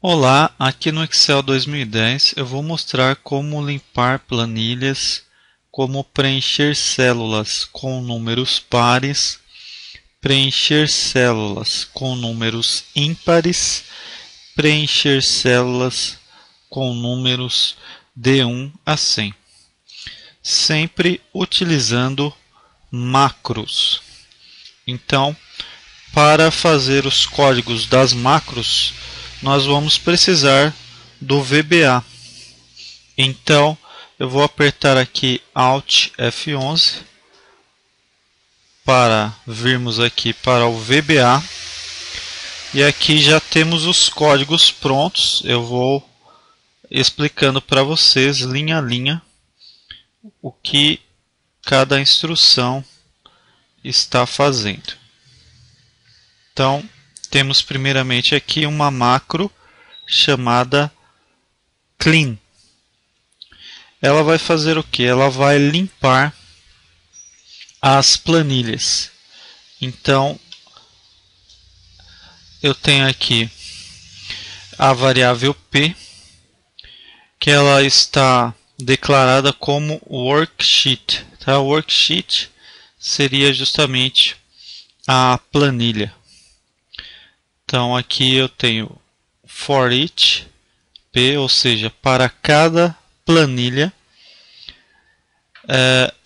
Olá, aqui no Excel 2010 eu vou mostrar como limpar planilhas, como preencher células com números pares, preencher células com números ímpares, preencher células com números de 1 a 100, sempre utilizando macros. Então, para fazer os códigos das macros, nós vamos precisar do VBA. Então, eu vou apertar aqui Alt F11 para virmos aqui para o VBA. E aqui já temos os códigos prontos. Eu vou explicando para vocês, linha a linha, o que cada instrução está fazendo. Então, temos primeiramente aqui uma macro chamada clean. Ela vai fazer o que? Ela vai limpar as planilhas. Então, eu tenho aqui a variável P, que ela está declarada como worksheet. Tá? Worksheet seria justamente a planilha. Então aqui eu tenho for each P, ou seja, para cada planilha,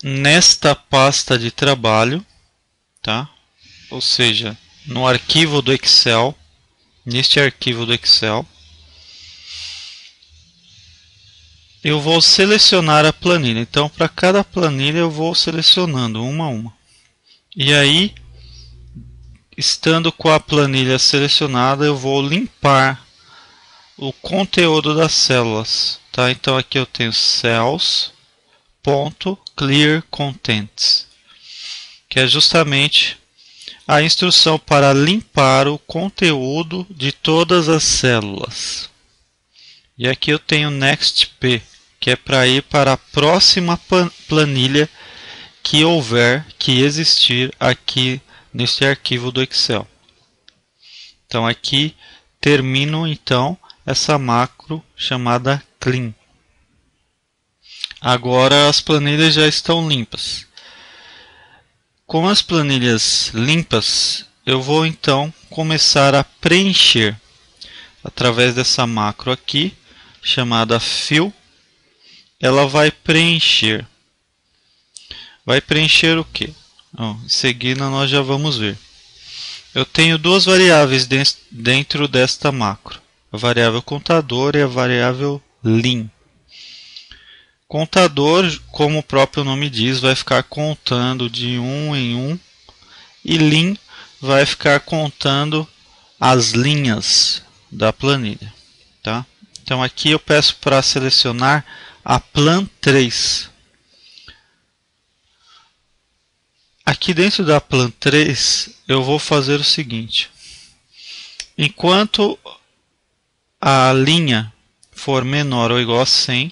nesta pasta de trabalho, tá? Ou seja, no arquivo do Excel, neste arquivo do Excel, eu vou selecionar a planilha. Então, para cada planilha eu vou selecionando uma a uma. E aí, estando com a planilha selecionada, eu vou limpar o conteúdo das células. Tá? Então aqui eu tenho cells.clearContents, que é justamente a instrução para limpar o conteúdo de todas as células. E aqui eu tenho nextp, que é para ir para a próxima planilha que existir aqui neste arquivo do Excel. Então aqui termino então essa macro chamada clean. Agora as planilhas já estão limpas. Com as planilhas limpas, eu vou então começar a preencher através dessa macro aqui chamada fill. Ela vai preencher. Vai preencher o que? Em seguida nós já vamos ver. Eu tenho duas variáveis dentro desta macro. A variável contador e a variável lim. Contador, como o próprio nome diz, vai ficar contando de um em um. E lim vai ficar contando as linhas da planilha. Tá? Então aqui eu peço para selecionar a plan 3. Aqui dentro da plan 3 eu vou fazer o seguinte. Enquanto a linha for menor ou igual a 100,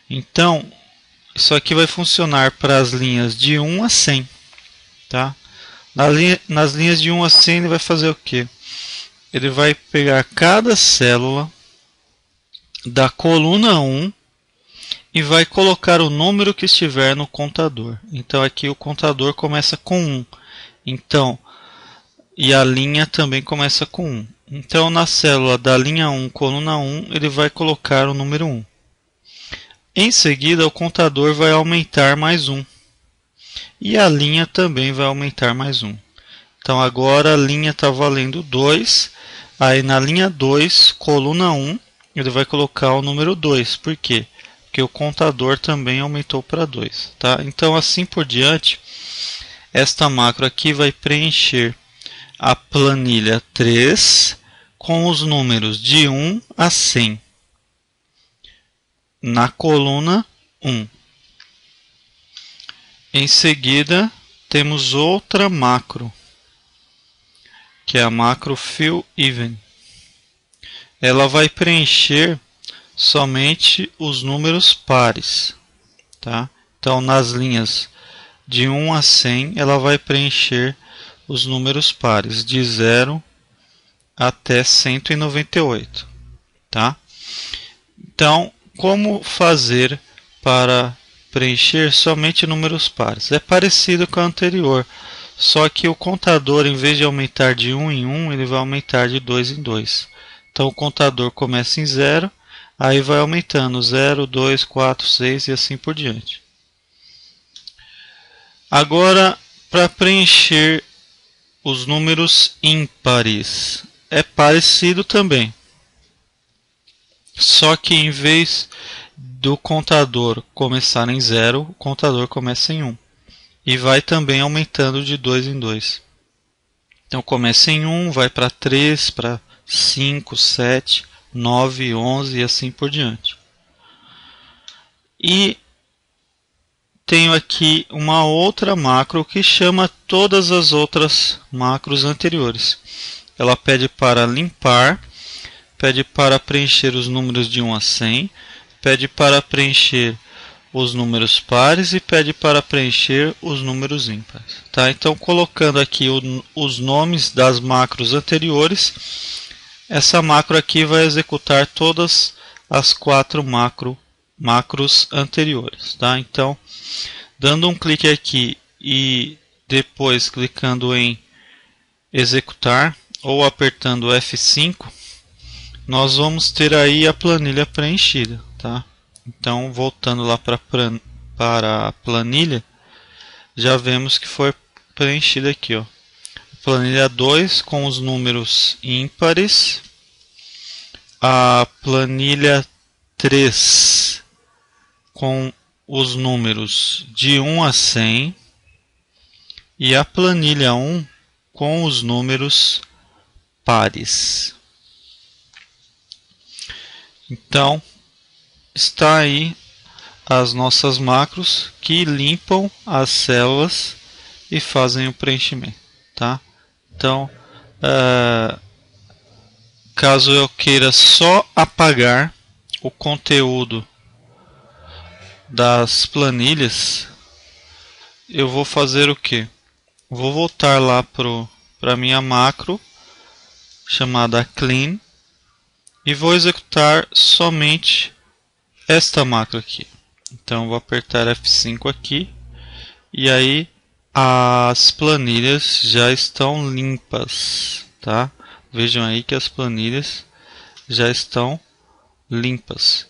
então isso aqui vai funcionar para as linhas de 1 a 100. Tá? Nas linhas de 1 a 100 ele vai fazer o que? Ele vai pegar cada célula da coluna 1 e vai colocar o número que estiver no contador. Então aqui o contador começa com 1. Então, e a linha também começa com 1. Então na célula da linha 1, coluna 1, ele vai colocar o número 1. Em seguida o contador vai aumentar mais 1. E a linha também vai aumentar mais 1. Então agora a linha está valendo 2. Aí na linha 2, coluna 1, ele vai colocar o número 2. Por quê? Porque o contador também aumentou para 2. Tá? Então assim por diante, esta macro aqui vai preencher a planilha 3 com os números de 1 a 100 na coluna 1. Em seguida, temos outra macro, que é a macro fill even. Ela vai preencher somente os números pares. Tá? Então, nas linhas de 1 a 100, ela vai preencher os números pares de 0 até 198, tá? Então, como fazer para preencher somente números pares? É parecido com o anterior, só que o contador, em vez de aumentar de 1 em 1, ele vai aumentar de 2 em 2. Então, o contador começa em 0, aí vai aumentando 0, 2, 4, 6 e assim por diante. Agora, para preencher os números ímpares, é parecido também. Só que em vez do contador começar em 0, o contador começa em 1. E vai também aumentando de 2 em 2. Então começa em 1, vai para 3, para 5, 7, 9, 11 e assim por diante. E tenho aqui uma outra macro que chama todas as outras macros anteriores. Ela pede para limpar, pede para preencher os números de 1 a 100, pede para preencher os números pares e pede para preencher os números ímpares. Tá? Então, colocando aqui os nomes das macros anteriores, essa macro aqui vai executar todas as 4 macros anteriores. Tá? Então, dando um clique aqui e depois clicando em executar ou apertando F5, nós vamos ter aí a planilha preenchida, tá? Então, voltando lá para a planilha, já vemos que foi preenchida aqui, ó. Planilha 2 com os números ímpares, a planilha 3 com os números de 1 a 100 e a planilha 1 com os números pares. Então, está aí as nossas macros que limpam as células e fazem o preenchimento, tá? Então, caso eu queira só apagar o conteúdo das planilhas, eu vou fazer o que? Vou voltar lá para minha macro chamada clean e vou executar somente esta macro aqui. Então vou apertar F5 aqui e aí as planilhas já estão limpas, tá? Vejam aí que as planilhas já estão limpas.